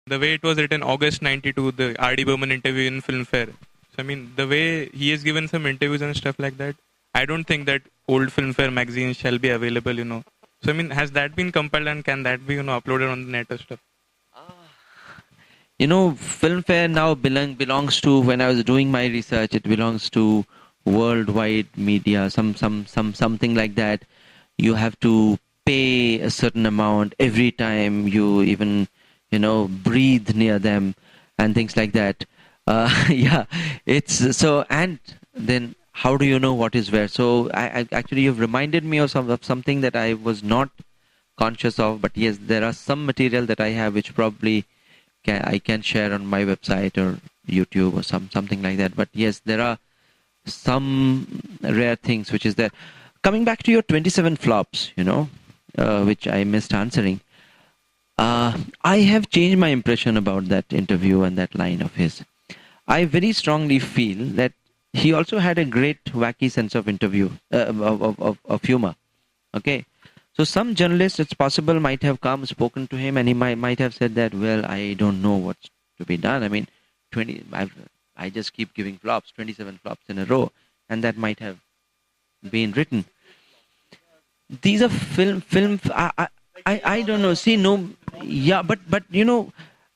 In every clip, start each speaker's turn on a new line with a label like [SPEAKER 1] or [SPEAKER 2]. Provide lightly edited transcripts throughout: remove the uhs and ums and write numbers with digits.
[SPEAKER 1] The way it was written, August 92, the R.D. Burman interview in Filmfare. So, I mean, the way he has given some interviews and stuff like that, I don't think that old Filmfare magazine shall be available. So, I mean, has that been compiled and can that be, uploaded on the net or stuff?
[SPEAKER 2] Filmfare now belongs to, when I was doing my research, it belongs to worldwide media, something like that. You have to pay a certain amount every time you even, breathe near them and things like that. Yeah, it's so, and then how do you know what is where? So I actually, you've reminded me of something that I was not conscious of, but yes, there are some material that I have which probably I can share on my website or YouTube or something like that. But yes, there are some rare things which is there. Coming back to your 27 flops, which I missed answering. I have changed my impression about that interview and that line of his. I very strongly feel that he also had a great wacky sense of of humor. Okay. So some journalists, it's possible, might have come, spoken to him, and he might have said that, well, I don't know what's to be done. I mean, I just keep giving flops, 27 flops in a row, and that might have been written. These are film. I don't know. See, no, yeah, but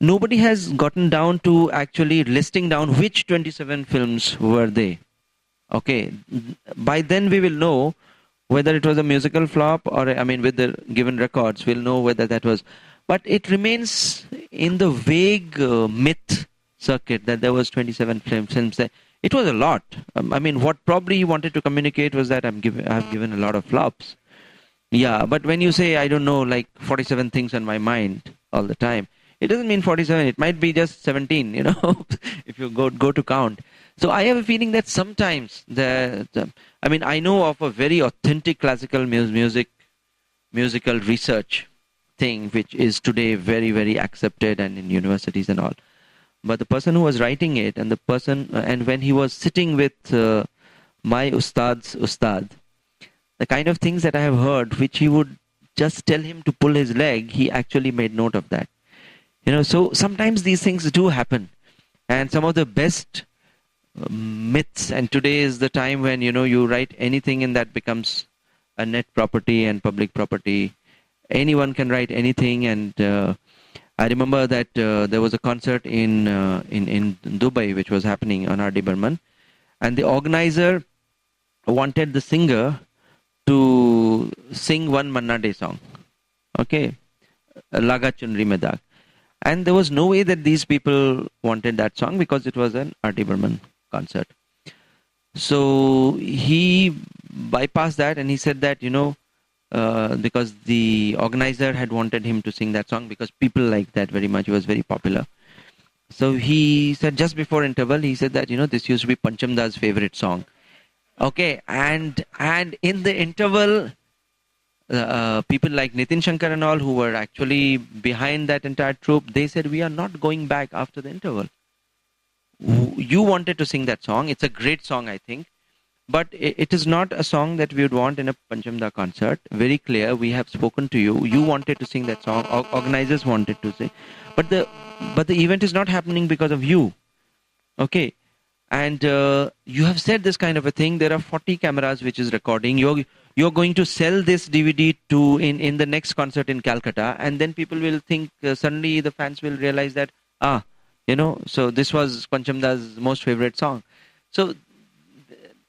[SPEAKER 2] nobody has gotten down to actually listing down which 27 films were they. Okay, by then we will know whether it was a musical flop or, with the given records, we'll know whether that was. But it remains in the vague myth circuit that there was 27 films. It was a lot. What probably he wanted to communicate was that I've given a lot of flops. Yeah, but when you say, I don't know, like 47 things on my mind all the time, it doesn't mean 47. It might be just 17, if you go to count. So I have a feeling that sometimes I know of a very authentic classical musical research thing, which is today very, very accepted and in universities and all. But the person who was writing it and when he was sitting with my ustad's ustad, the kind of things that I have heard, which he would just tell him to pull his leg, he actually made note of that. So sometimes these things do happen. And some of the best myths, and today is the time when you write anything and that becomes a net property and public property. Anyone can write anything, and I remember that there was a concert in Dubai which was happening on R.D. Burman, and the organizer wanted the singer to sing one Manna Day song, okay, Laga Chunri Mein Daag, and there was no way that these people wanted that song because it was an R.D. Burman concert. So he bypassed that and he said that, because the organizer had wanted him to sing that song because people liked that very much. It was very popular. So he said just before interval, he said that, this used to be Pancham Das' favorite song. Okay, and in the interval, people like Nitin Shankar and all who were actually behind that entire troupe, they said, we are not going back after the interval. You wanted to sing that song. It's a great song, I think. But it is not a song that we would want in a Panchamda concert. Very clear. We have spoken to you. You wanted to sing that song. Organizers wanted to sing. But the event is not happening because of you. Okay. And you have said this kind of a thing. There are 40 cameras which is recording. You're going to sell this DVD in the next concert in Calcutta. And then people will think, suddenly the fans will realize that, so this was Panchamda's most favorite song. So,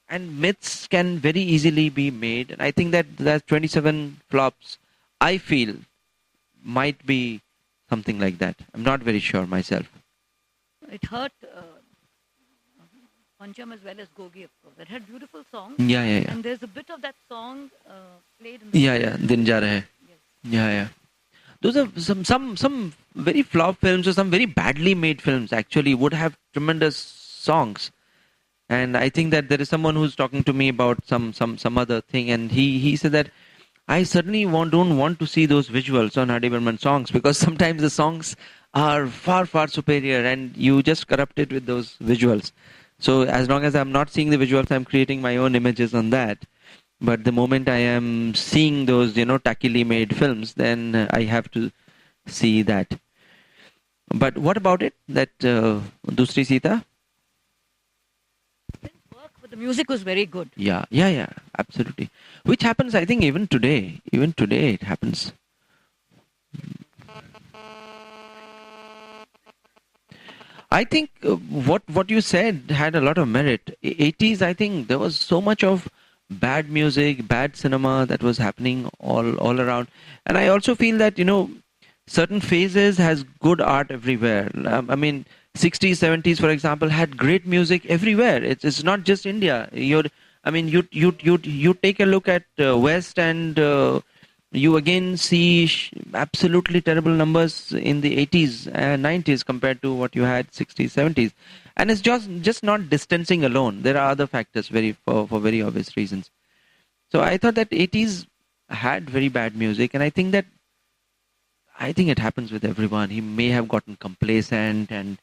[SPEAKER 2] and myths can very easily be made. And I think that 27 flops, I feel, might be something like that. I'm not very sure myself.
[SPEAKER 3] It hurt Pancham as well as Gogi, of course. That had beautiful songs.
[SPEAKER 2] Yeah.
[SPEAKER 3] And there's a bit of that song played in the
[SPEAKER 2] Din Ja Rahe. Yes. Yeah. Those are some very flop films or some very badly made films actually would have tremendous songs. And I think that there is someone who's talking to me about some other thing, and he said that I certainly don't want to see those visuals on R.D. Burman songs because sometimes the songs are far, far superior and you just corrupt it with those visuals. So as long as I'm not seeing the visuals, I'm creating my own images on that. But the moment I am seeing those, tackily made films, then I have to see that. But what about it? That Dusri Sita?
[SPEAKER 3] Didn't work, but the music was very good.
[SPEAKER 2] Yeah, absolutely. Which happens, I think, even today. Even today, it happens. I think what you said had a lot of merit. 80s, I think there was so much of bad music, bad cinema that was happening all around. And I also feel that, certain phases has good art everywhere. I mean, 60s, 70s, for example, had great music everywhere. It's not just India. You take a look at West, and you again see absolutely terrible numbers in the 80s and 90s compared to what you had 60s, 70s. And it's just not distancing alone. There are other factors for very obvious reasons. So I thought that 80s had very bad music, and I think it happens with everyone. He may have gotten complacent and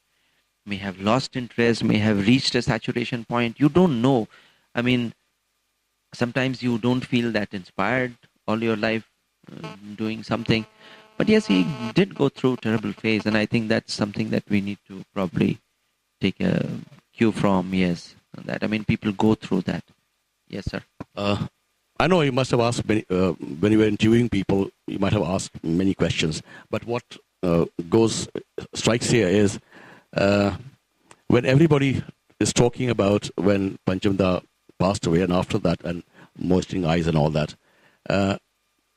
[SPEAKER 2] may have lost interest, may have reached a saturation point. You don't know. I mean, sometimes you don't feel that inspired all your life doing something. But yes, he did go through a terrible phase, and I think that's something that we need to probably take a cue from. Yes, that. I mean, people go through that. Yes, sir.
[SPEAKER 4] I know you must have asked many, when you were interviewing people, you might have asked many questions. But what strikes here is when everybody is talking about when Pancham Da passed away and after that, and moistening eyes and all that,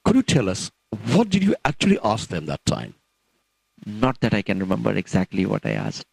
[SPEAKER 4] could you tell us, what did you actually ask them that time?
[SPEAKER 2] Not that I can remember exactly what I asked.